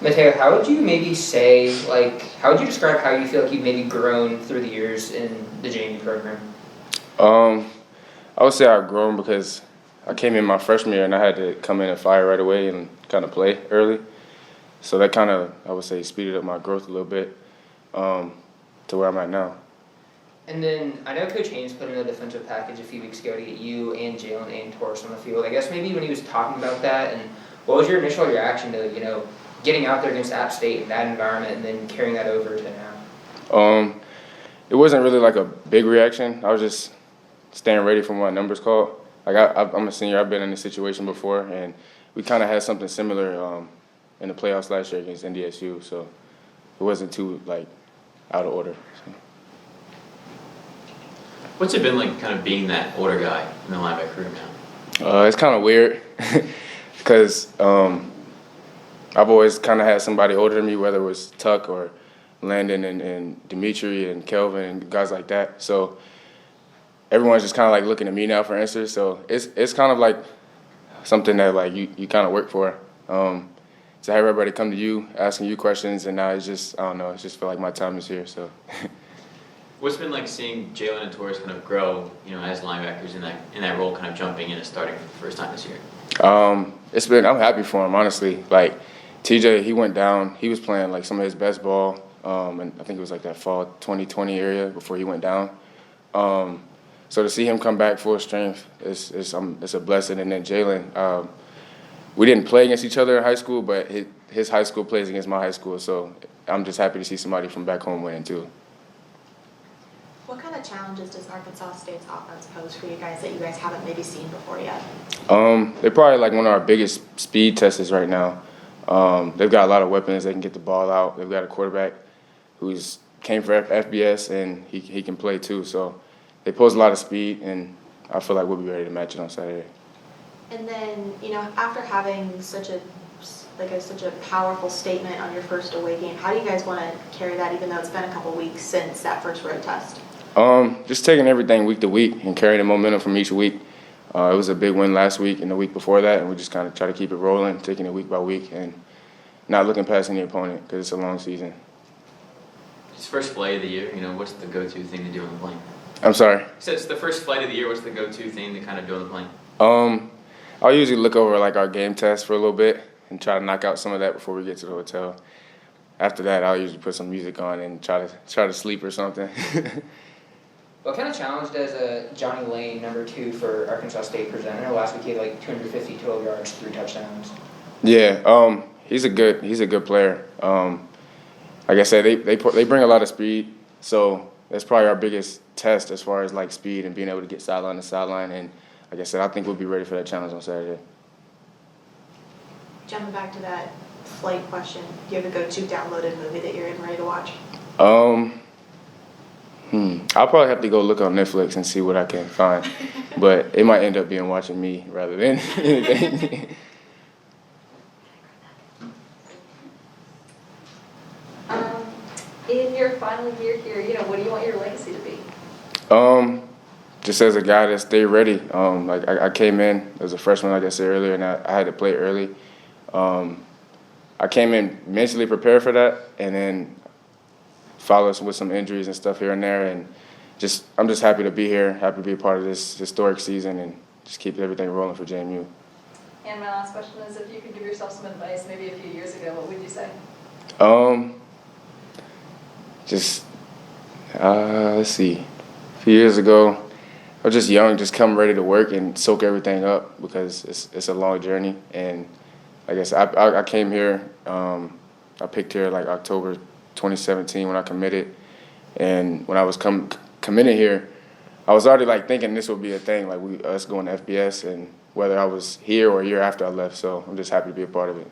Mateo, how would you maybe say, how would you describe how you feel like you've maybe grown through the years in the JMU program? I would say I've grown because I came in my freshman year and I had to come in and fire right away and kind of play early. So that kind of, I would say, speeded up my growth a little bit to where I'm at now. And then I know Coach Haynes put in a defensive package a few weeks ago to get you and Jalen and Taurus on the field. I guess maybe when he was talking about that, and what was your initial reaction to, getting out there against App State in that environment and then carrying that over to now? It wasn't really like a big reaction. I was just staying ready for when my number's called. I'm a senior. I've been in this situation before, and we kind of had something similar in the playoffs last year against NDSU, so it wasn't too out of order. So. What's it been like kind of being that older guy in the linebacker room now? It's kind of weird because I've always kind of had somebody older than me, whether it was Tuck or Landon and Dimitri and Kelvin and guys like that. So everyone's just kind of looking at me now for answers. So it's kind of like something that you kind of work for. To have everybody come to you, asking you questions, and now it's just, I don't know, it just feel like my time is here. So. What's it been like seeing Jalen and Taurus kind of grow, as linebackers in that role, kind of jumping in and starting for the first time this year? I'm happy for him, honestly. TJ, he went down. He was playing some of his best ball, and I think it was that fall 2020 area before he went down. So to see him come back full strength it's a blessing. And then Jalen, we didn't play against each other in high school, but his high school plays against my high school, so I'm just happy to see somebody from back home winning too. What kind of challenges does Arkansas State's offense pose for you guys that you guys haven't maybe seen before yet? They're probably one of our biggest speed testers right now. They've got a lot of weapons. They can get the ball out. They've got a quarterback who's came for FBS, and he can play too. So they pose a lot of speed, and I feel like we'll be ready to match it on Saturday. And then, after having such a powerful statement on your first away game, how do you guys want to carry that, even though it's been a couple weeks since that first road test? Just taking everything week to week and carrying the momentum from each week. It was a big win last week and the week before that, and we just kind of try to keep it rolling, taking it week by week, and not looking past any opponent because it's a long season. It's first flight of the year. What's the go-to thing to do on the plane? I'm sorry? So it's the first flight of the year. What's the go-to thing to kind of do on the plane? I'll usually look over our game test for a little bit and try to knock out some of that before we get to the hotel. After that, I'll usually put some music on and try to sleep or something. What kind of challenge does Johnny Lane, number 2 for Arkansas State, present? I know last week he had 250 total yards, 3 touchdowns. Yeah, he's a good player. Like I said, they bring a lot of speed, so that's probably our biggest test as far as speed and being able to get sideline to sideline. And like I said, I think we'll be ready for that challenge on Saturday. Jumping back to that flight question, do you have a go-to downloaded movie that you're ready to watch? I'll probably have to go look on Netflix and see what I can find, but it might end up being watching me rather than anything. In your final year here, what do you want your legacy to be? Just as a guy that stayed ready. I came in as a freshman, like I said earlier, and I had to play early. I came in mentally prepared for that, and then followed with some injuries and stuff here and there, and I'm just happy to be here, happy to be a part of this historic season, and just keep everything rolling for JMU. And my last question is, if you could give yourself some advice maybe a few years ago, what would you say? Let's see. A few years ago, I was just young, just come ready to work and soak everything up because it's a long journey. And like I said, I came here, I picked here October 2017 when I committed. And when I was committed here, I was already thinking this would be a thing, us going to FBS, and whether I was here or a year after I left. So I'm just happy to be a part of it.